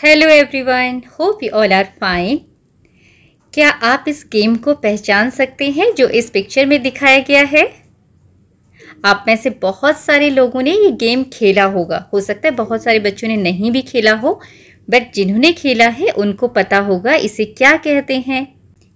Hello everyone, hope you all are fine. क्या आप इस गेम को पहचान सकते हैं जो इस पिक्चर में दिखाया गया है? आप में से बहुत सारे लोगों ने ये गेम खेला होगा। हो सकता है बहुत सारे बच्चों ने नहीं भी खेला हो, बट जिन्होंने खेला है उनको पता होगा इसे क्या कहते हैं।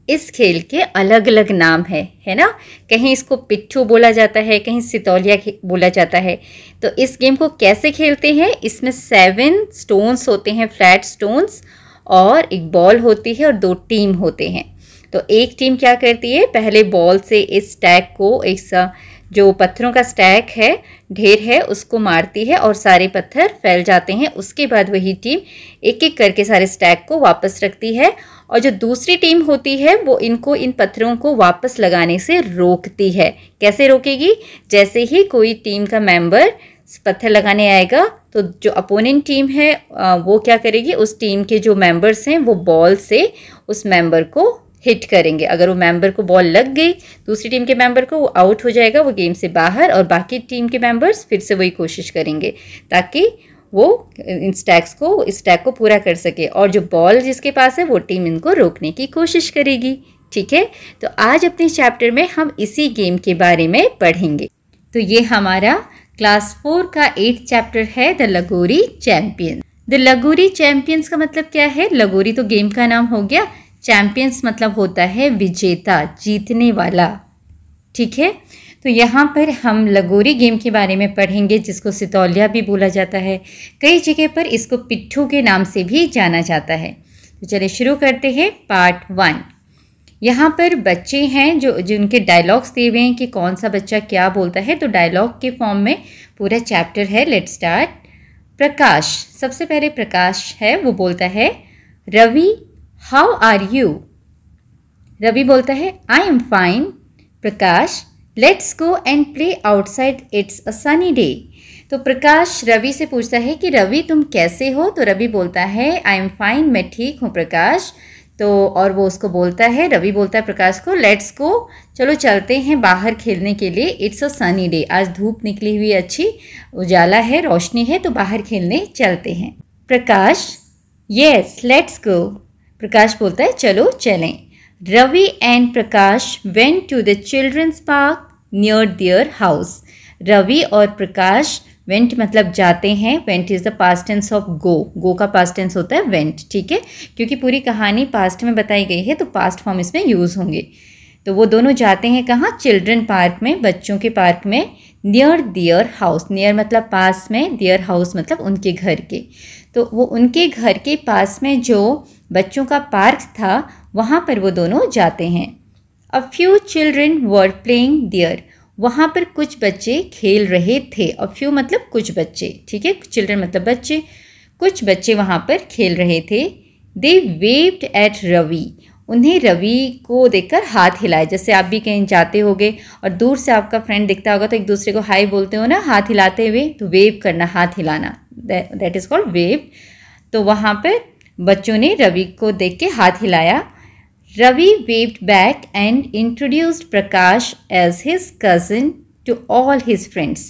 इस खेल के अलग अलग नाम है ना। कहीं इसको पिट्ठू बोला जाता है, कहीं सितौलिया बोला जाता है। तो इस गेम को कैसे खेलते हैं? इसमें 7 स्टोन्स होते हैं, फ्लैट स्टोन्स, और एक बॉल होती है और 2 टीम होते हैं। तो एक टीम क्या करती है, पहले बॉल से इस स्टैक को, एक जो पत्थरों का स्टैक है, ढेर है, उसको मारती है और सारे पत्थर फैल जाते हैं। उसके बाद वही टीम एक एक करके सारे स्टैक को वापस रखती है, और जो दूसरी टीम होती है वो इन पत्थरों को वापस लगाने से रोकती है। कैसे रोकेगी? जैसे ही कोई टीम का मेंबर पत्थर लगाने आएगा तो जो अपोनेंट टीम है वो क्या करेगी, उस टीम के जो मेंबर्स हैं वो बॉल से उस मेंबर को हिट करेंगे। अगर वो मेंबर को बॉल लग गई दूसरी टीम के मेंबर को, वो आउट हो जाएगा, वो गेम से बाहर, और बाकी टीम के मेंबर्स फिर से वही कोशिश करेंगे ताकि वो इस स्टैक को पूरा कर सके। और जो बॉल जिसके पास है वो टीम इनको रोकने की कोशिश करेगी। ठीक है, तो आज अपने चैप्टर में हम इसी गेम के बारे में पढ़ेंगे। तो ये हमारा क्लास 4 का 8th चैप्टर है, द लगोरी चैंपियन। द लगोरी चैंपियंस का मतलब क्या है? लगोरी तो गेम का नाम हो गया, चैंपियंस मतलब होता है विजेता, जीतने वाला। ठीक है, तो यहाँ पर हम लगोरी गेम के बारे में पढ़ेंगे, जिसको सितौलिया भी बोला जाता है। कई जगह पर इसको पिट्ठू के नाम से भी जाना जाता है। तो चलिए शुरू करते हैं पार्ट 1। यहाँ पर बच्चे हैं जो जिनके डायलॉग्स दिए हुए हैं कि कौन सा बच्चा क्या बोलता है। तो डायलॉग के फॉर्म में पूरा चैप्टर है। Let's start. प्रकाश, सबसे पहले प्रकाश है, वो बोलता है Ravi how are you. Ravi बोलता है I am fine. Prakash let's go and play outside, it's a sunny day. तो प्रकाश रवि से पूछता है कि रवि तुम कैसे हो। तो रवि बोलता है आई एम फाइन, मैं ठीक हूँ प्रकाश। तो और वो उसको बोलता है, रवि बोलता है प्रकाश को, लेट्स गो, चलो चलते हैं बाहर खेलने के लिए, इट्स अ सनी डे, आज धूप निकली हुई अच्छी, उजाला है, रोशनी है, तो बाहर खेलने चलते हैं। प्रकाश यस लेट्स गो। प्रकाश बोलता है चलो चलें। Ravi and Prakash went to the children's park near their house. Ravi और प्रकाश, वेंट मतलब जाते हैं, went is the past tense of go, go का पास्ट टेंस होता है वेंट। ठीक है, क्योंकि पूरी कहानी पास्ट में बताई गई है तो पास्ट फॉर्म इसमें यूज़ होंगे। तो वो दोनों जाते हैं कहाँ? चिल्ड्रन पार्क में, बच्चों के पार्क में। नियर देयर हाउस, नियर मतलब पास में, देयर हाउस मतलब उनके घर के। तो वो उनके घर के पास में जो बच्चों का पार्क था वहाँ पर वो दोनों जाते हैं। A few children were playing there, वहाँ पर कुछ बच्चे खेल रहे थे। अ फ्यू मतलब कुछ बच्चे, ठीक है, चिल्ड्रन मतलब बच्चे, कुछ बच्चे वहाँ पर खेल रहे थे। दे वेव्ड एट रवि, उन्हें रवि को देखकर हाथ हिलाए। जैसे आप भी कहीं जाते होगे और दूर से आपका फ्रेंड दिखता होगा तो एक दूसरे को हाय बोलते हो ना, हाथ हिलाते हुए, तो वेव करना, हाथ हिलाना, दैट इज़ कॉल्ड वेव। तो वहाँ पर बच्चों ने रवि को देख के हाथ हिलाया। Ravi waved back and introduced Prakash as his cousin to all his friends।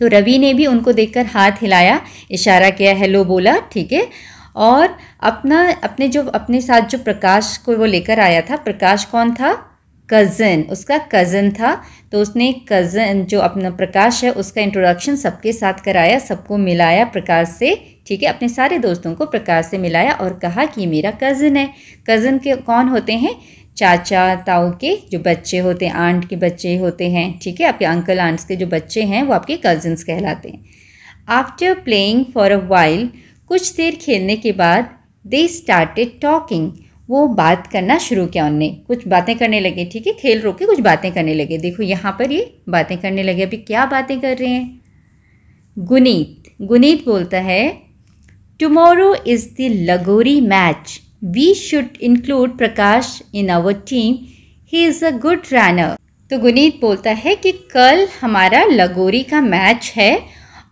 तो रवि ने भी उनको देखकर हाथ हिलाया, इशारा किया, हेलो बोला, ठीक है। और अपने साथ जो प्रकाश को वो लेकर आया था, प्रकाश कौन था? कज़न, उसका कज़न था। तो उसने कज़न जो अपना प्रकाश है उसका इंट्रोडक्शन सबके साथ कराया, सबको मिलाया प्रकाश से, ठीक है, अपने सारे दोस्तों को प्रकाश से मिलाया और कहा कि मेरा कज़न है। कज़न के कौन होते हैं? चाचा ताऊ के जो बच्चे होते हैं, आंट के बच्चे होते हैं, ठीक है, आपके अंकल आंट्स के जो बच्चे हैं वो आपके कज़न्स कहलाते हैं। After playing for a while, कुछ देर खेलने के बाद, दे स्टार्टेड टॉकिंग, वो बात करना शुरू किया, उनने कुछ बातें करने लगे, ठीक है, खेल रोक के कुछ बातें करने लगे। देखो यहाँ पर ये बातें करने लगे। अभी क्या बातें कर रहे हैं? गुनीत बोलता है tomorrow is the lagori match, we should include Prakash in our team, he is a good runner. तो गुनीत बोलता है कि कल हमारा लगोरी का मैच है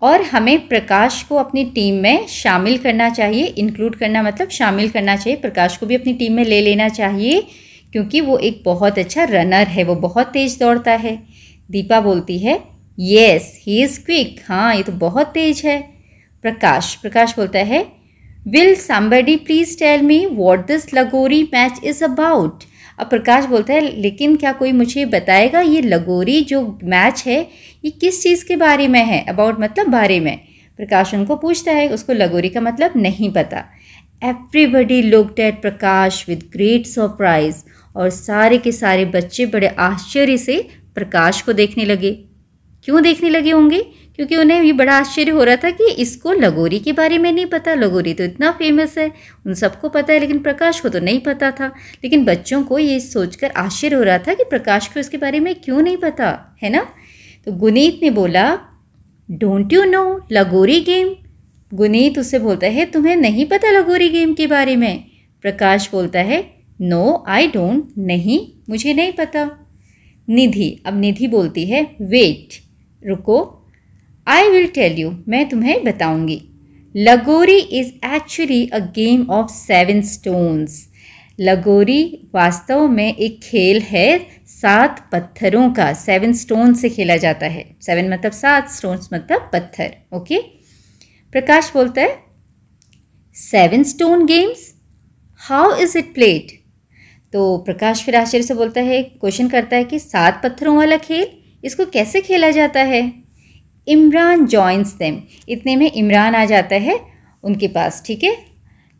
और हमें प्रकाश को अपनी टीम में शामिल करना चाहिए। इंक्लूड करना मतलब शामिल करना चाहिए, प्रकाश को भी अपनी टीम में ले लेना चाहिए क्योंकि वो एक बहुत अच्छा रनर है, वो बहुत तेज़ दौड़ता है। दीपा बोलती है येस ही इज़ क्विक, हाँ ये तो बहुत तेज़ है। प्रकाश बोलता है will somebody please tell me what this lagori match is about. अब प्रकाश बोलता है लेकिन क्या कोई मुझे बताएगा ये लगोरी जो मैच है ये किस चीज़ के बारे में है। अबाउट मतलब बारे में। प्रकाश उनको पूछता है, उसको लगोरी का मतलब नहीं पता। Everybody looked at Prakash with great surprise. और सारे के सारे बच्चे बड़े आश्चर्य से प्रकाश को देखने लगे। क्यों देखने लगे होंगे? क्योंकि उन्हें ये बड़ा आश्चर्य हो रहा था कि इसको लगोरी के बारे में नहीं पता। लगोरी तो इतना फेमस है, उन सबको पता है, लेकिन प्रकाश को तो नहीं पता था। लेकिन बच्चों को ये सोचकर आश्चर्य हो रहा था कि प्रकाश को इसके बारे में क्यों नहीं पता है ना। तो गुनीत ने बोला, डोंट यू नो लगोरी गेम। गुनीत उससे बोलता है, तुम्हें नहीं पता लगोरी गेम के बारे में? प्रकाश बोलता है, नो आई डोंट, नहीं मुझे नहीं पता। निधि, अब निधि बोलती है, वेट रुको, आई विल टेल यू, मैं तुम्हें बताऊंगी। लगोरी is actually a game of 7 stones. लगोरी वास्तव में एक खेल है 7 पत्थरों का। 7 स्टोन से खेला जाता है। 7 मतलब 7, स्टोन्स मतलब पत्थर। ओके। प्रकाश बोलता है, 7 stone games, how is it played. तो प्रकाश फिर आश्चर्य से बोलता है, क्वेश्चन करता है कि 7 पत्थरों वाला खेल, इसको कैसे खेला जाता है। Imran joins them. इतने में इमरान आ जाता है उनके पास। ठीक है।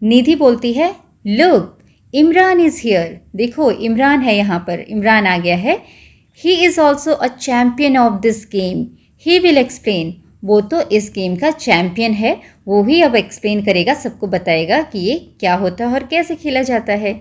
निधि बोलती है, लुक इमरान इज़ हियर। देखो इमरान है यहाँ पर, इमरान आ गया है। He is also a champion of this game, he will explain. वो तो इस गेम का चैम्पियन है, वो ही अब एक्सप्लेन करेगा, सबको बताएगा कि ये क्या होता है और कैसे खेला जाता है।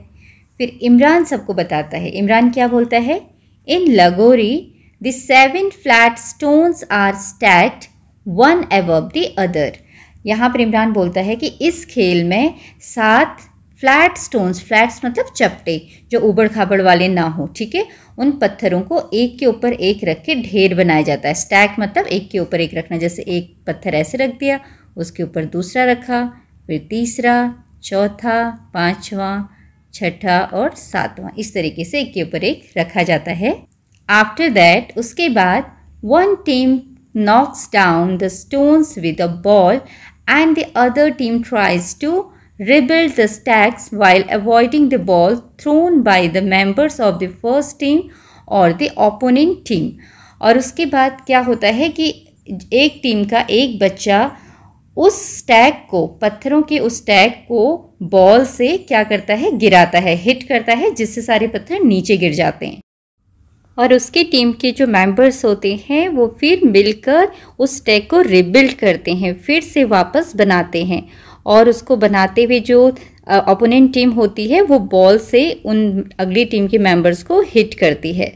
फिर इमरान सबको बताता है। इमरान क्या बोलता है, in lagori the 7 flat stones are stacked one above the other. यहाँ पर इमरान बोलता है कि इस खेल में 7 फ्लैट स्टोन्स, फ्लैट्स मतलब चपटे, जो उबड़ खाबड़ वाले ना हो, ठीक है, उन पत्थरों को एक के ऊपर एक रख के ढेर बनाया जाता है। स्टैक मतलब एक के ऊपर एक रखना, जैसे एक पत्थर ऐसे रख दिया, उसके ऊपर दूसरा रखा, फिर तीसरा, चौथा, पांचवा, छठा और सातवां, इस तरीके से एक के ऊपर एक रखा जाता है। आफ्टर दैट, उसके बाद, one team knocks down the stones with a ball and the other team tries to rebuild the stacks while avoiding the ball thrown by the members of the first team or the opponent team। और उसके बाद क्या होता है कि एक team का एक बच्चा उस स्टैक को, पत्थरों के उस स्टैक को बॉल से क्या करता है, गिराता है, हिट करता है, जिससे सारे पत्थर नीचे गिर जाते हैं। और उसकी टीम के जो मेंबर्स होते हैं वो फिर मिलकर उस स्टैक को रिबिल्ड करते हैं, फिर से वापस बनाते हैं। और उसको बनाते हुए जो ओपोनेंट टीम होती है वो बॉल से उन अगली टीम के मेंबर्स को हिट करती है।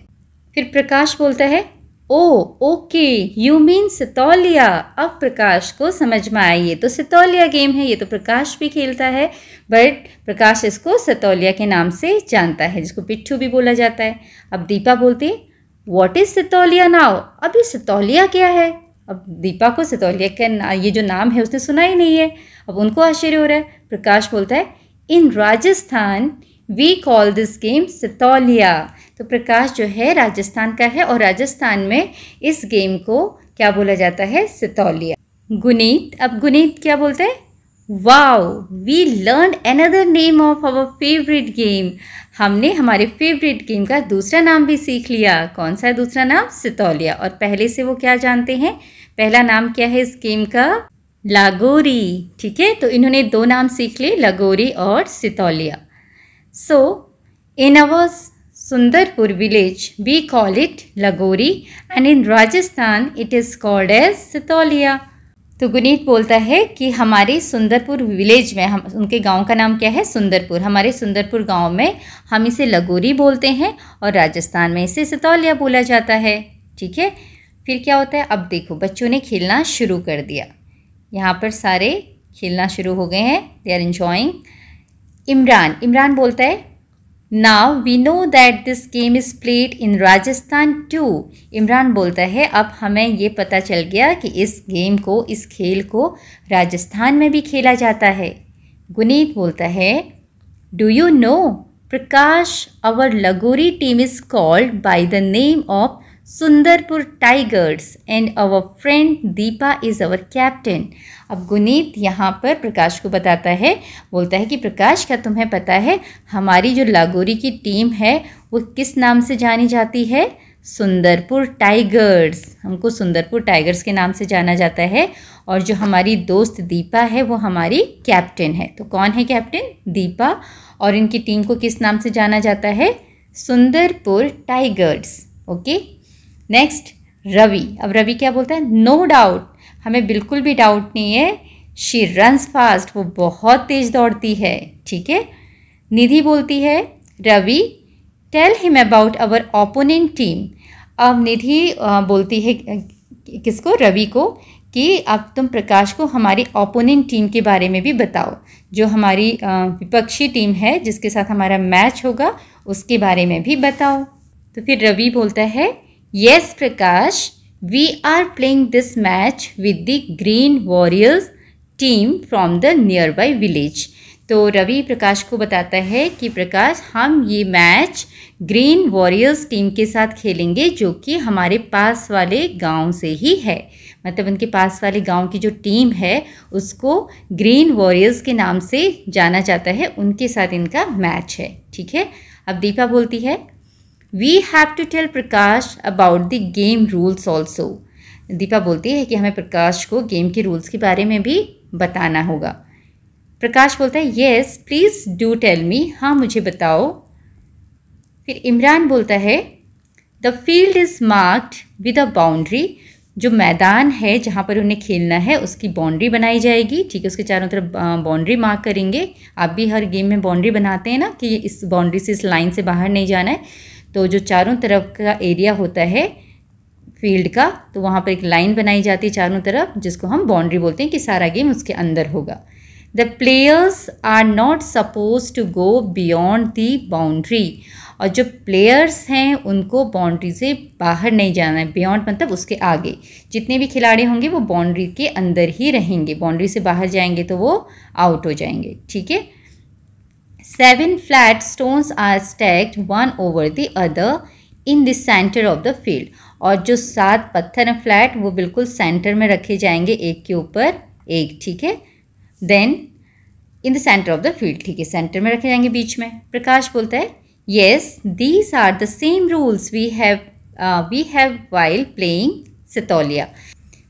फिर प्रकाश बोलता है, ओ ओके यू मीन सितौलिया। अब प्रकाश को समझ में आया, ये तो सितौलिया गेम है, ये तो प्रकाश भी खेलता है, बट प्रकाश इसको सितौलिया के नाम से जानता है, जिसको पिट्ठू भी बोला जाता है। अब दीपा बोलती है, व्हाट इज सितौलिया नाउ। अब ये सितौलिया क्या है। अब दीपा को सितौलिया का ये जो नाम है उसने सुना ही नहीं है। अब उनको आश्चर्य हो रहा है। प्रकाश बोलता है, in Rajasthan we call this game Sitoliya. तो प्रकाश जो है राजस्थान का है और राजस्थान में इस गेम को क्या बोला जाता है, सितौलिया। गुनीत, अब गुनीत क्या बोलते हैं, wow we learn another name of our favourite game. हमने हमारे फेवरेट गेम का दूसरा नाम भी सीख लिया। कौन सा है दूसरा नाम, सितौलिया। और पहले से वो क्या जानते हैं, पहला नाम क्या है इस गेम का, लगोरी। ठीक है, तो इन्होंने 2 नाम सीख लिए, लगोरी और Sitoliya. So in our Sundarpur village we call it Lagori and in Rajasthan it is called as Sitoliya. तो गुनीत बोलता है कि हमारे सुंदरपुर विलेज में, हम उनके गांव का नाम क्या है, सुंदरपुर, हमारे सुंदरपुर गांव में हम इसे लगोरी बोलते हैं और राजस्थान में इसे सितौलिया बोला जाता है। ठीक है, फिर क्या होता है, अब देखो बच्चों ने खेलना शुरू कर दिया। यहाँ पर सारे खेलना शुरू हो गए हैं, दे आर एंजॉइंग। इमरान बोलता है, now we know that this game is played in Rajasthan too. Imran बोलता है, अब हमें ये पता चल गया कि इस गेम को, इस खेल को राजस्थान में भी खेला जाता है। गुनीत बोलता है, do you know Prakash, our Lagori team is called by the name of Sundarpur Tigers and our friend Deepa is our captain. अब गुनीत यहाँ पर प्रकाश को बताता है, बोलता है कि प्रकाश, क्या तुम्हें पता है हमारी जो लागोरी की टीम है वो किस नाम से जानी जाती है? सुंदरपुर टाइगर्स। हमको सुंदरपुर टाइगर्स के नाम से जाना जाता है। और जो हमारी दोस्त दीपा है वो हमारी कैप्टन है। तो कौन है कैप्टन? दीपा। और इनकी टीम को किस नाम से जाना जाता है? Sundarpur tigers. Okay, next Ravi. अब रवि क्या बोलता है? नो डाउट, हमें बिल्कुल भी डाउट नहीं है। शी रन्स फास्ट, वो बहुत तेज दौड़ती है। ठीक है। निधि बोलती है, Ravi tell him about our opponent team. अब निधि बोलती है किसको? रवि को, कि अब तुम प्रकाश को हमारी ओपोनेंट टीम के बारे में भी बताओ, जो हमारी विपक्षी टीम है जिसके साथ हमारा मैच होगा उसके बारे में भी बताओ। तो फिर रवि बोलता है, yes Prakash, we are playing this match with the green warriors team from the nearby village. तो रवि प्रकाश को बताता है कि प्रकाश, हम ये मैच ग्रीन वॉरियर्स टीम के साथ खेलेंगे जो कि हमारे पास वाले गांव से ही है। मतलब उनके पास वाले गांव की जो टीम है उसको ग्रीन वॉरियर्स के नाम से जाना जाता है, उनके साथ इनका मैच है। ठीक है। अब दीपा बोलती है, we have to tell Prakash about the game rules also. Deepa बोलती है कि हमें प्रकाश को गेम के रूल्स के बारे में भी बताना होगा। प्रकाश बोलता है, yes please do tell me, हाँ मुझे बताओ। फिर इमरान बोलता है, the field is marked with a boundary. जो मैदान है जहाँ पर उन्हें खेलना है उसकी बाउंड्री बनाई जाएगी। ठीक है, उसके चारों तरफ बाउंड्री मार्क करेंगे। आप भी हर गेम में बाउंड्री बनाते हैं ना, कि इस बाउंड्री से, इस लाइन से बाहर नहीं जाना है। तो जो चारों तरफ का एरिया होता है फील्ड का, तो वहाँ पर एक लाइन बनाई जाती है चारों तरफ, जिसको हम बाउंड्री बोलते हैं, कि सारा गेम उसके अंदर होगा। The players are not suppose to go beyond the boundary. और जो प्लेयर्स हैं उनको बाउंड्री से बाहर नहीं जाना है। बियॉन्ड मतलब उसके आगे। जितने भी खिलाड़ी होंगे वो बाउंड्री के अंदर ही रहेंगे। बाउंड्री से बाहर जाएंगे तो वो आउट हो जाएंगे। ठीक है। 7 flat stones are stacked one over the other in the centre of the field. और जो 7 पत्थर हैं फ्लैट, वो बिल्कुल सेंटर में रखे जाएंगे, एक के ऊपर एक। ठीक है। Then in the centre of the field. ठीक है, सेंटर में रखे जाएंगे, बीच में। प्रकाश बोलता है, yes these are the same rules we have while playing sitoliya.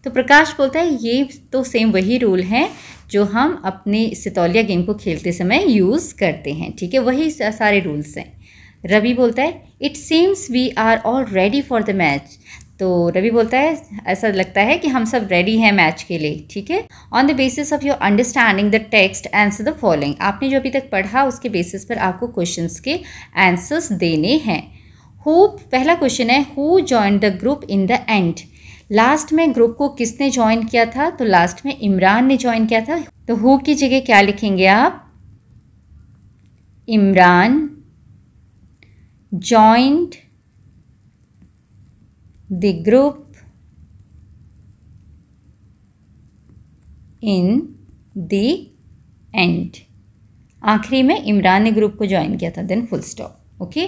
तो प्रकाश बोलता है, ये तो सेम वही रूल हैं जो हम अपने सितौलिया गेम को खेलते समय यूज़ करते हैं। ठीक है, वही सारे रूल्स हैं। रवि बोलता है, it seems we are all ready for the match. तो रवि बोलता है, ऐसा लगता है कि हम सब रेडी हैं मैच के लिए। ठीक है। On the basis of your understanding the text answer the following. आपने जो अभी तक पढ़ा उसके बेसिस पर आपको क्वेश्चंस के आंसर्स देने हैं। हु, पहला क्वेश्चन है, who joined the group in the end. Last में ग्रुप को किसने ज्वाइन किया था? तो लास्ट में इमरान ने ज्वाइन किया था। तो हु की जगह क्या लिखेंगे आप? Imran joined the group in the end। आखिरी में इमरान ने ग्रुप को ज्वाइन किया था, then full stop. Okay.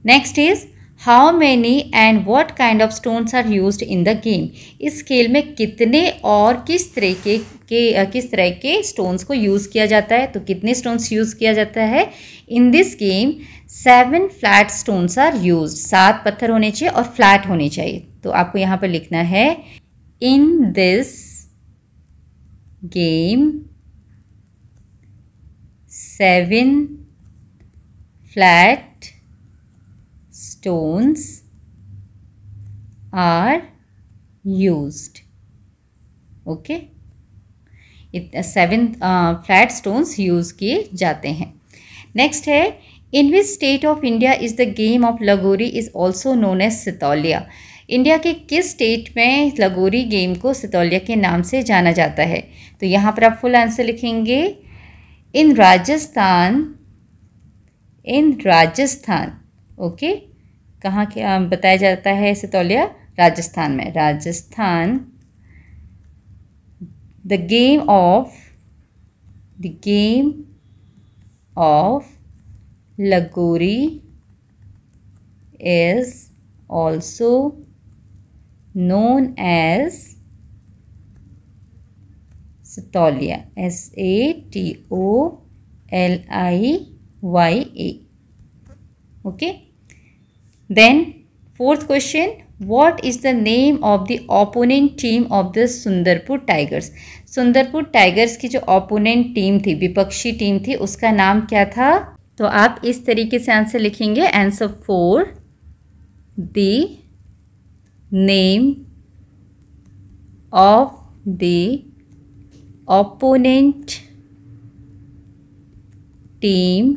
Next is, how many and what kind of stones are used in the game. इस खेल में कितने और किस तरह के स्टोन्स को यूज़ किया जाता है? तो कितने स्टोन्स यूज़ किया जाता है? In this game 7 flat stones are used. 7 पत्थर होने चाहिए और फ्लैट होने चाहिए। तो आपको यहाँ पर लिखना है, in this game 7 flat stones are used. Okay, 7 flat stones use किए जाते हैं। नेक्स्ट है, in which state of India is the game of Lagori is also known as Sitoliya. India के किस स्टेट में लगोरी गेम को सितौलिया के नाम से जाना जाता है? तो यहाँ पर आप फुल आंसर लिखेंगे, इन राजस्थान। इन राजस्थान। ओके, कहाँ क्या बताया जाता है सितौलिया? राजस्थान में। राजस्थान। द गेम ऑफ लगोरी is also known as Satolia, SATOLIYA. Okay. Then fourth question, what is the name of the opponent team of the Sundarpur Tigers? Sundarpur tigers की जो ओपोनेंट टीम थी, विपक्षी टीम थी, उसका नाम क्या था? तो आप इस तरीके से आंसर लिखेंगे, answer 4, the name of the opponent team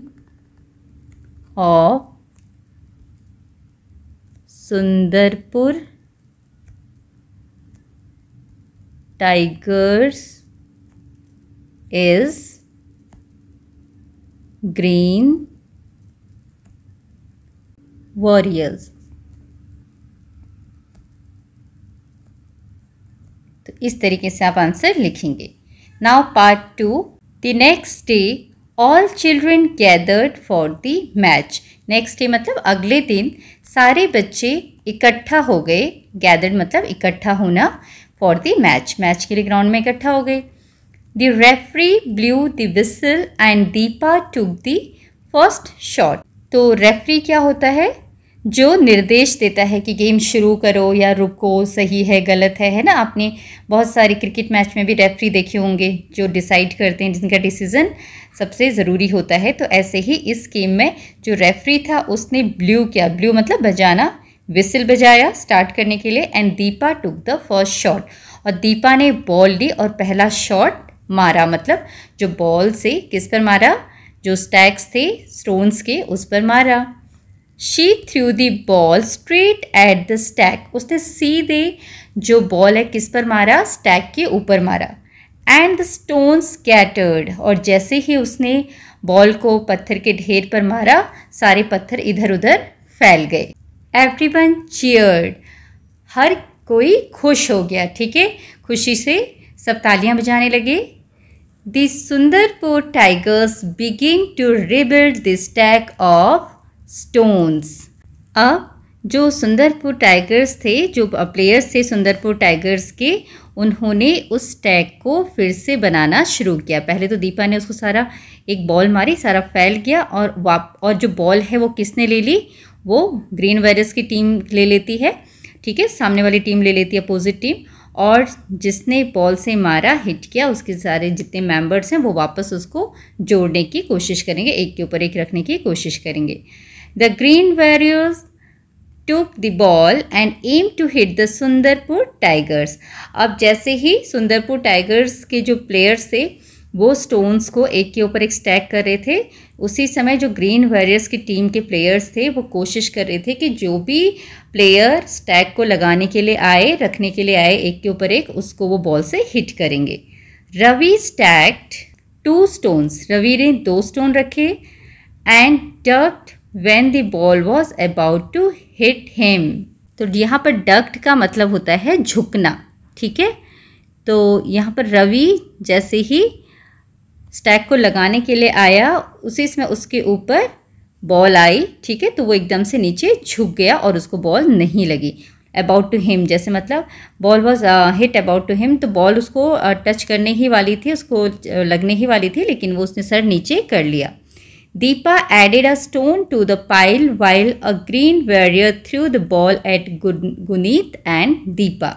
of Sundarpur Tigers is Green Warriors. तो इस तरीके से आप आंसर लिखेंगे. Now part 2. The next day all children gathered for the match. Next day मतलब अगले दिन सारे बच्चे इकट्ठा हो गए. Gathered मतलब इकट्ठा होना. For the match. मैच के लिए ग्राउंड में इकट्ठा हो गए. The referee blew the whistle and Deepa took the first shot. तो रेफरी क्या होता है? जो निर्देश देता है कि गेम शुरू करो या रुको, सही है गलत है ना. आपने बहुत सारे क्रिकेट मैच में भी रेफरी देखे होंगे जो डिसाइड करते हैं, जिनका डिसीजन सबसे ज़रूरी होता है. तो ऐसे ही इस गेम में जो रेफरी था उसने ब्लू किया. ब्लू मतलब बजाना, विसिल बजाया स्टार्ट करने के लिए. And Deepa took the first shot. और दीपा ने बॉल ली और पहला शॉट मारा. मतलब जो बॉल से किस पर मारा? जो स्टैक्स थे स्टोन्स के, उस पर मारा. She threw the ball straight at the stack. उसने सीधे जो बॉल है किस पर मारा? स्टैक के ऊपर मारा. And the stones scattered. और जैसे ही उसने बॉल को पत्थर के ढेर पर मारा, सारे पत्थर इधर उधर फैल गए. Everyone cheered. हर कोई खुश हो गया. ठीक है, खुशी से सब तालियां बजाने लगे. The Sundarpur Tigers began to rebuild the stack of stones. अब जो सुंदरपुर टाइगर्स थे, जो प्लेयर्स थे सुंदरपुर टाइगर्स के, उन्होंने उस स्टैक को फिर से बनाना शुरू किया. पहले तो दीपा ने उसको सारा एक बॉल मारी, सारा फैल गया. और जो बॉल है वो किसने ले ली? वो ग्रीन वॉरियर्स की टीम ले लेती है. ठीक है, सामने वाली टीम ले लेती है, अपोजिट टीम. और जिसने बॉल से मारा, हिट किया, उसके सारे जितने मेंबर्स हैं वो वापस उसको जोड़ने की कोशिश करेंगे, एक के ऊपर एक रखने की कोशिश करेंगे. The Green Warriors took the ball and aimed to hit the Sundarpur Tigers. अब जैसे ही सुंदरपुर टाइगर्स के जो प्लेयर्स थे वो स्टोन्स को एक के ऊपर एक स्टैक कर रहे थे, उसी समय जो ग्रीन वॉरियर्स की टीम के प्लेयर्स थे वो कोशिश कर रहे थे कि जो भी प्लेयर स्टैक को लगाने के लिए आए, रखने के लिए आए एक के ऊपर एक, उसको वो बॉल से हिट करेंगे. Ravi stacked 2 stones. रवि ने 2 स्टोन रखे. And ducked when the ball was about to hit him. तो यहाँ पर डक्ट का मतलब होता है झुकना. ठीक है, तो यहाँ पर रवि जैसे ही स्टैक को लगाने के लिए आया, उसी समय उसके ऊपर बॉल आई. ठीक है, तो वो एकदम से नीचे झुक गया और उसको बॉल नहीं लगी. अबाउट टू हिम जैसे मतलब ball was hit about to him, तो बॉल उसको टच करने ही वाली थी, उसको लगने ही वाली थी, लेकिन वो उसने सर नीचे कर लिया. Deepa added a stone to the pile while a green warrior threw the ball at Guneet and Deepa.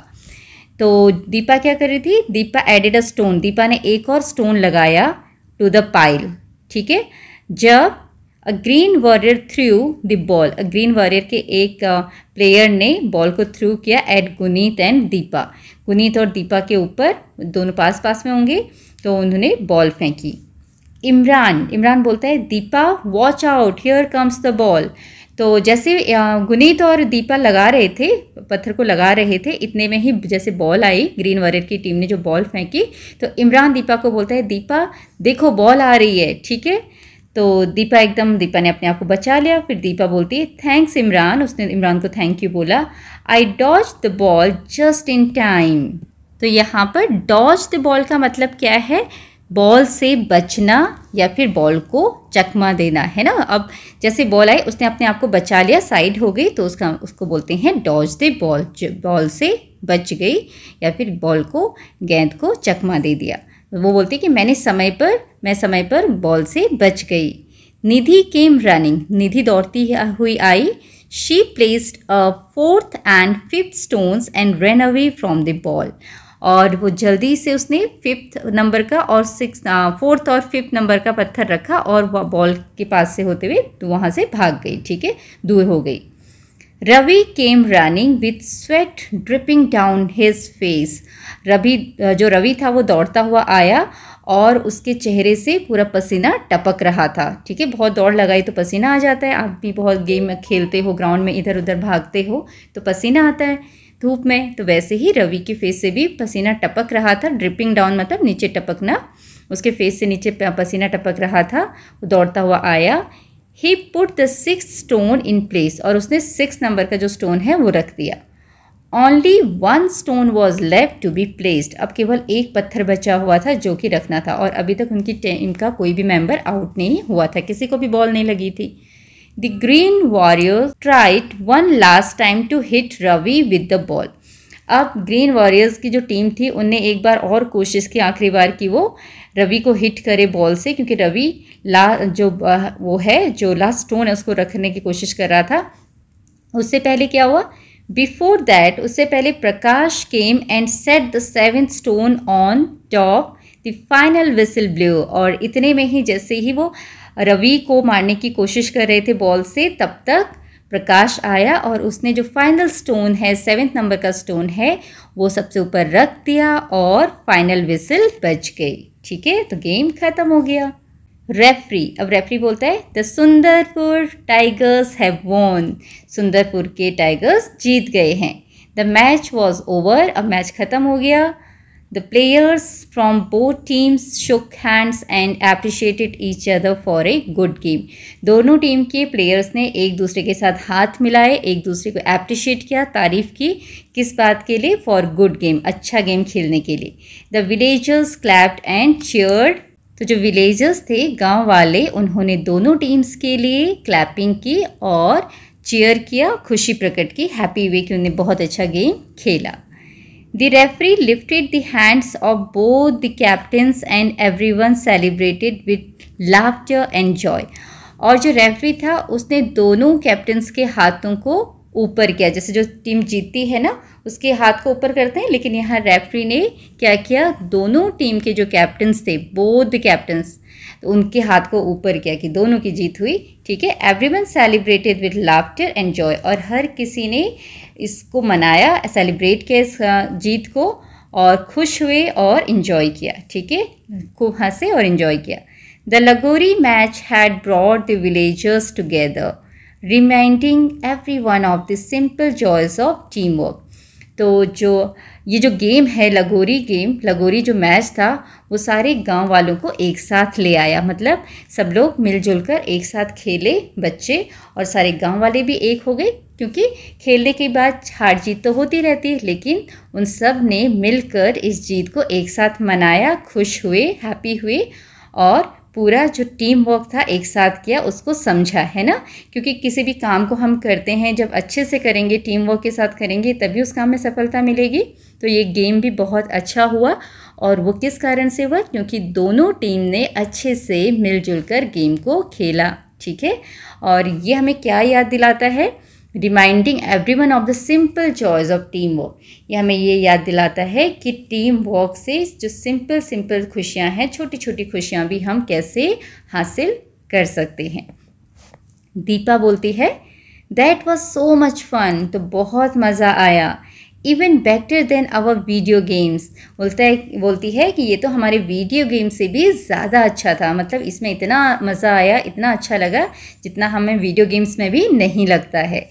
तो दीपा क्या कर रही थी? Deepa added a stone. Deepa ने एक और स्टोन लगाया टू द पाइल. ठीक है, जब a green warrior threw the ball, green warrior के एक प्लेयर ने बॉल को थ्रू किया एट गुनीत एंड दीपा. गुनीत और दीपा के ऊपर, दोनों पास पास में होंगे, तो उन्होंने बॉल फेंकी. इमरान बोलता है Deepa watch out, here comes the ball. तो जैसे गुनीत और दीपा लगा रहे थे, पत्थर को लगा रहे थे, इतने में ही जैसे बॉल आई, ग्रीन वॉरियर की टीम ने जो बॉल फेंकी, तो इमरान दीपा को बोलता है दीपा देखो बॉल आ रही है. ठीक है, तो दीपा ने अपने आप को बचा लिया. फिर दीपा बोलती है थैंक्स इमरान. उसने इमरान को थैंक यू बोला. I dodge the ball just in time. तो यहाँ पर डॉज द बॉल का मतलब क्या है? बॉल से बचना या फिर बॉल को चकमा देना, है ना. अब जैसे बॉल आई, उसने अपने आप को बचा लिया, साइड हो गई, तो उसको बोलते हैं डॉज द बॉल, बॉल से बच गई या फिर बॉल को गेंद को चकमा दे दिया। वो बोलती कि मैं समय पर बॉल से बच गई। निधि केम रनिंग, निधि दौड़ती हुई आई। She placed a 4th and 5th stones and ran away from the ball। और वो जल्दी से उसने 5th नंबर का और 4th और 5th नंबर का पत्थर रखा और वह बॉल के पास से होते हुए वहाँ से भाग गई, ठीक है, दूर हो गई। Ravi came running with sweat dripping down his face. Ravi था वो दौड़ता हुआ आया और उसके चेहरे से पूरा पसीना टपक रहा था, ठीक है। बहुत दौड़ लगाई तो पसीना आ जाता है। आप भी बहुत गेम खेलते हो, ग्राउंड में इधर उधर भागते हो तो पसीना आता है धूप में, तो वैसे ही रवि के फेस से भी पसीना टपक रहा था। ड्रिपिंग डाउन मतलब नीचे टपकना, उसके फेस से नीचे पसीना टपक रहा था। वो दौड़ता हुआ आया। He put the 6th stone in place, और उसने 6 नंबर का जो स्टोन है वो रख दिया। Only 1 stone was left to be placed। अब केवल एक पत्थर बचा हुआ था जो कि रखना था, और अभी तक उनकी टीम का कोई भी मेंबर आउट नहीं हुआ था, किसी को भी बॉल नहीं लगी थी। The Green Warriors tried one last time to hit Ravi with the ball। अब ग्रीन वॉरियर्स की जो टीम थी उनने एक बार और कोशिश की, आखिरी बार की वो रवि को हिट करे बॉल से, क्योंकि रवि जो लास्ट स्टोन है उसको रखने की कोशिश कर रहा था। उससे पहले क्या हुआ, बिफोर दैट, उससे पहले Prakash came and set the 7th stone on top. The final whistle blow, और इतने में ही जैसे ही वो रवि को मारने की कोशिश कर रहे थे बॉल से, तब तक प्रकाश आया और उसने जो फाइनल स्टोन है, 7th नंबर का स्टोन है, वो सबसे ऊपर रख दिया और फाइनल विसल बज गई, ठीक है। तो गेम खत्म हो गया। रेफरी, अब रेफरी बोलता है the Sundarpur tigers have von. Sundarpur के टाइगर्स जीत गए हैं। द मैच वॉज ओवर, अब मैच खत्म हो गया। The players from both teams shook hands and appreciated each other for a good game। दोनों टीम के प्लेयर्स ने एक दूसरे के साथ हाथ मिलाए, एक दूसरे को अप्रिशिएट किया, तारीफ़ की, किस बात के लिए, फॉर गुड गेम, अच्छा गेम खेलने के लिए। The villagers clapped and cheered. तो जो विलेजर्स थे, गांव वाले, उन्होंने दोनों टीम्स के लिए क्लैपिंग की और चीयर किया, खुशी प्रकट की, हैप्पी वे कि उन्होंने बहुत अच्छा गेम खेला। The referee lifted the hands of both the captains and everyone celebrated with laughter and joy। और जो रेफरी था उसने दोनों कैप्टन्स के हाथों को ऊपर किया, जैसे जो टीम जीतती है ना उसके हाथ को ऊपर करते हैं, लेकिन यहाँ रेफरी ने क्या किया, दोनों टीम के जो कैप्टन्स थे, बोथ द कैप्टन्स, तो उनके हाथ को ऊपर किया कि दोनों की जीत हुई, ठीक है। Everyone celebrated with laughter and Joy, और हर किसी ने इसको मनाया, सेलिब्रेट किया इस जीत को, और खुश हुए और इन्जॉय किया, ठीक है, खूब हंसे और इन्जॉय किया। The lagori match had brought the villagers together, reminding everyone of the simple joys of team work. तो ये जो गेम है लगोरी जो मैच था, वो सारे गांव वालों को एक साथ ले आया, मतलब सब लोग मिलजुल कर एक साथ खेले, बच्चे और सारे गांव वाले भी एक हो गए, क्योंकि खेलने के बाद हार जीत तो होती रहती है, लेकिन उन सब ने मिलकर इस जीत को एक साथ मनाया, खुश हुए, हैप्पी हुए, और पूरा जो टीम वर्क था एक साथ किया, उसको समझा, है ना। क्योंकि किसी भी काम को हम करते हैं जब अच्छे से करेंगे, टीम वर्क के साथ करेंगे, तभी उस काम में सफलता मिलेगी। तो ये गेम भी बहुत अच्छा हुआ, और वो किस कारण से हुआ, क्योंकि दोनों टीम ने अच्छे से मिलजुल कर गेम को खेला, ठीक है। और ये हमें क्या याद दिलाता है, reminding everyone of the simple joys of team work. ये हमें ये याद दिलाता है कि टीम वर्क से जो सिंपल खुशियाँ हैं, छोटी छोटी खुशियाँ भी हम कैसे हासिल कर सकते हैं। दीपा बोलती है that was so much fun, तो बहुत मज़ा आया, even better than our video games. बोलती है कि ये तो हमारे वीडियो गेम से भी ज़्यादा अच्छा था, मतलब इसमें इतना मज़ा आया, इतना अच्छा लगा जितना हमें वीडियो गेम्स में भी नहीं लगता है।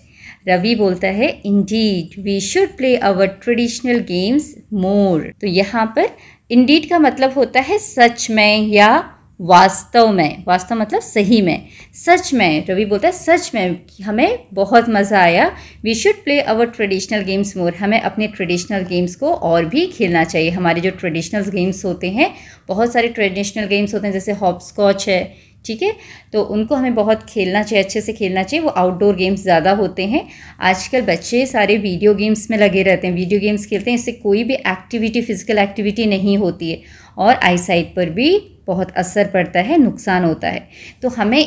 रवि बोलता है indeed we should play our traditional games more. तो यहाँ पर इंडीड का मतलब होता है सच में या वास्तव में, वास्तव मतलब सही में, सच में। रवि बोलता है सच में हमें बहुत मज़ा आया, we should play our traditional games more, हमें अपने ट्रेडिशनल गेम्स को और भी खेलना चाहिए। हमारे जो ट्रेडिशनल गेम्स होते हैं, बहुत सारे ट्रेडिशनल गेम्स होते हैं, जैसे हॉप स्कॉच है, ठीक है। तो उनको हमें बहुत खेलना चाहिए, अच्छे से खेलना चाहिए। वो आउटडोर गेम्स ज़्यादा होते हैं। आजकल बच्चे सारे वीडियो गेम्स में लगे रहते हैं, वीडियो गेम्स खेलते हैं, इससे कोई भी एक्टिविटी, फिजिकल एक्टिविटी नहीं होती है और आईसाइट पर भी बहुत असर पड़ता है, नुकसान होता है। तो हमें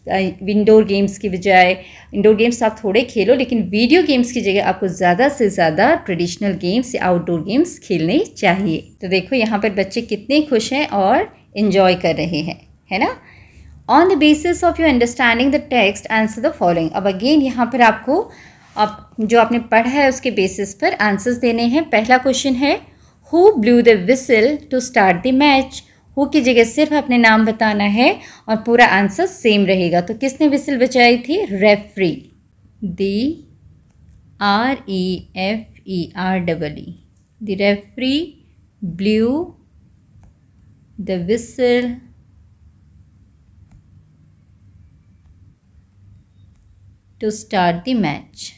इंडोर गेम्स की बजाय, इंडोर गेम्स आप थोड़े खेलो, लेकिन वीडियो गेम्स की जगह आपको ज़्यादा से ज़्यादा ट्रेडिशनल गेम्स या आउटडोर गेम्स खेलने चाहिए। तो देखो यहाँ पर बच्चे कितने खुश हैं और इन्जॉय कर रहे हैं, है ना। On the basis of your understanding the text answer the following. अब अगेन यहाँ पर आपको जो आपने पढ़ा है उसके बेसिस पर आंसर्स देने हैं। पहला क्वेश्चन है who blew the whistle to start the match. Who की जगह सिर्फ अपने नाम बताना है और पूरा आंसर सेम रहेगा। तो किसने विसल बजाई थी? Referee. REFEREE। The referee blew the whistle to start the match.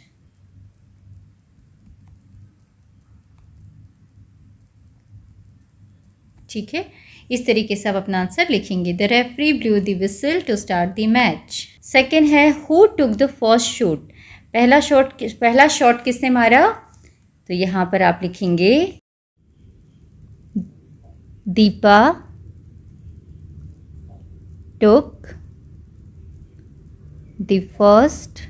ठीक है, इस तरीके से आप अपना आंसर लिखेंगे। The referee blew the whistle to start the match. Second है who took the first shot. पहला शॉट किसने मारा? तो यहाँ पर आप लिखेंगे Deepa took the first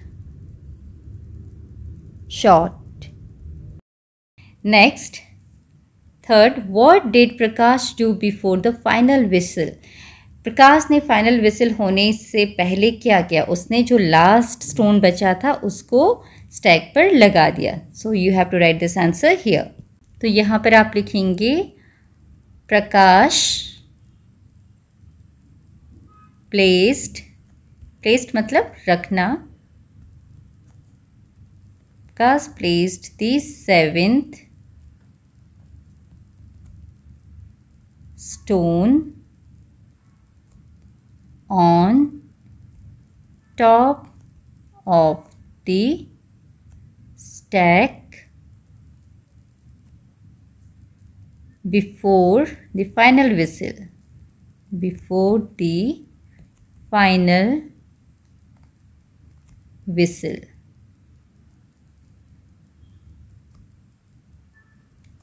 shot. Next, third, what did Prakash do before the final whistle. Prakash ने फाइनल विसल होने से पहले क्या किया? उसने जो लास्ट स्टोन बचा था उसको स्टैक पर लगा दिया। So you have to write this answer here. तो यहाँ पर आप लिखेंगे प्रकाश प्लेस्ड मतलब रखना। Prakash placed the seventh stone on top of the stack before the final whistle. Before the final whistle.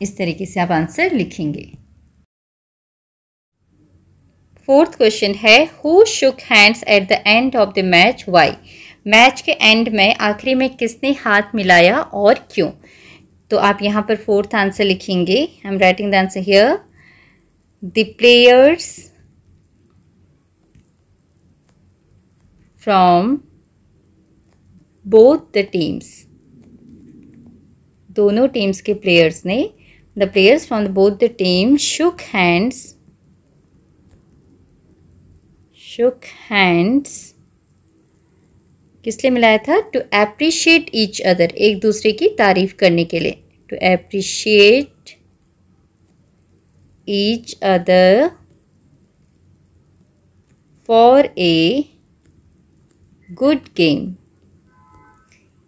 इस तरीके से आप आंसर लिखेंगे। फोर्थ क्वेश्चन है who shook hands at the end of the match why. Match के end में, आखिरी में किसने हाथ मिलाया और क्यों? तो आप यहाँ पर फोर्थ आंसर लिखेंगे। I am writing the answer here. The players from both the teams. दोनों टीम्स के प्लेयर्स ने, the players from both the team shook hands किस लिए मिलाया था? टू एप्रिशिएट ईच अदर, एक दूसरे की तारीफ करने के लिए। To appreciate each other for a good game.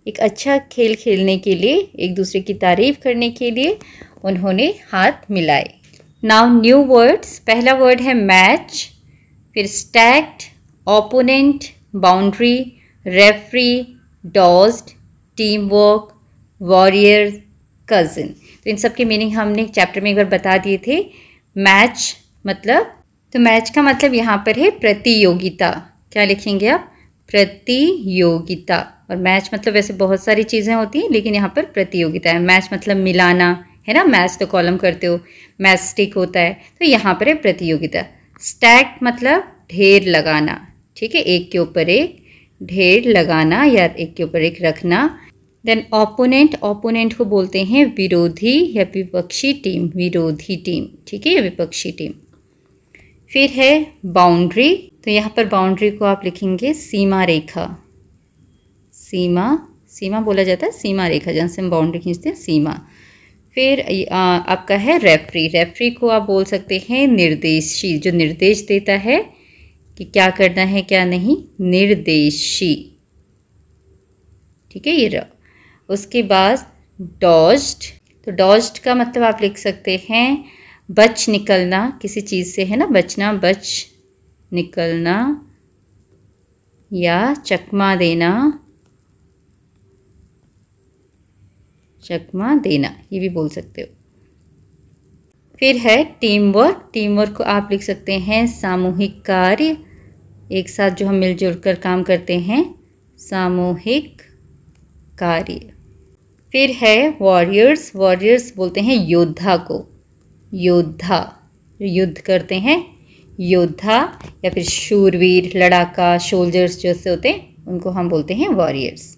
एक अच्छा खेल खेलने के लिए, एक दूसरे की तारीफ करने के लिए उन्होंने हाथ मिलाए। Now new words. पहला वर्ड है मैच, फिर stacked, opponent, boundary, referee, dodged, team work, warrior, cousin. तो इन सब के मीनिंग हमने चैप्टर में एक बार बता दिए थे। मैच मतलब, तो मैच का मतलब यहाँ पर है प्रतियोगिता। क्या लिखेंगे आप? प्रतियोगिता। और मैच मतलब वैसे बहुत सारी चीज़ें होती हैं, लेकिन यहाँ पर प्रतियोगिता है। मैच मतलब मिलाना, है ना। मैच तो कॉलम करते हो, मैच स्टिक होता है, तो यहाँ पर है प्रतियोगिता। स्टैक मतलब ढेर लगाना, ठीक है, एक के ऊपर एक ढेर लगाना या एक के ऊपर एक रखना। देन ओपोनेंट, ओपोनेंट को बोलते हैं विरोधी या विपक्षी टीम, विरोधी टीम, ठीक है, या विपक्षी टीम। फिर है बाउंड्री, तो यहाँ पर बाउंड्री को आप लिखेंगे सीमा रेखा। सीमा बोला जाता है, सीमा रेखा जहाँ से हम बाउंड्री खींचते हैं, सीमा। फिर आपका है रेफरी, रेफरी को आप बोल सकते हैं निर्देशी, जो निर्देश देता है कि क्या करना है क्या नहीं, निर्देशी, ठीक है, ये रहा। उसके बाद डॉज्ड, तो डॉज्ड का मतलब आप लिख सकते हैं बच निकलना किसी चीज़ से, है ना, बचना, बच निकलना, या चकमा देना, चकमा देना, ये भी बोल सकते हो। फिर है टीम वर्क। टीम वर्क को आप लिख सकते हैं सामूहिक कार्य, एक साथ जो हम मिलजुल कर काम करते हैं, सामूहिक कार्य। फिर है वॉरियर्स। वॉरियर्स बोलते हैं योद्धा को, योद्धा जो युद्ध करते हैं, योद्धा। या फिर शूरवीर, लड़ाका, सोल्जर्स जैसे होते हैं उनको हम बोलते हैं वॉरियर्स।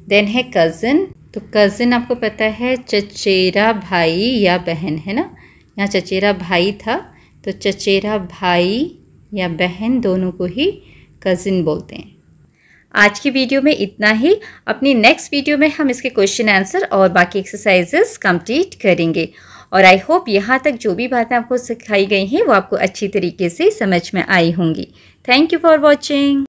देन है कज़न। तो कज़न आपको पता है चचेरा भाई या बहन, है ना। यहाँ चचेरा भाई था तो चचेरा भाई या बहन दोनों को ही कज़न बोलते हैं। आज की वीडियो में इतना ही। अपनी नेक्स्ट वीडियो में हम इसके क्वेश्चन आंसर और बाकी एक्सरसाइजेस कंप्लीट करेंगे। और आई होप यहाँ तक जो भी बातें आपको सिखाई गई हैं वो आपको अच्छी तरीके से समझ में आई होंगी। Thank you for watching.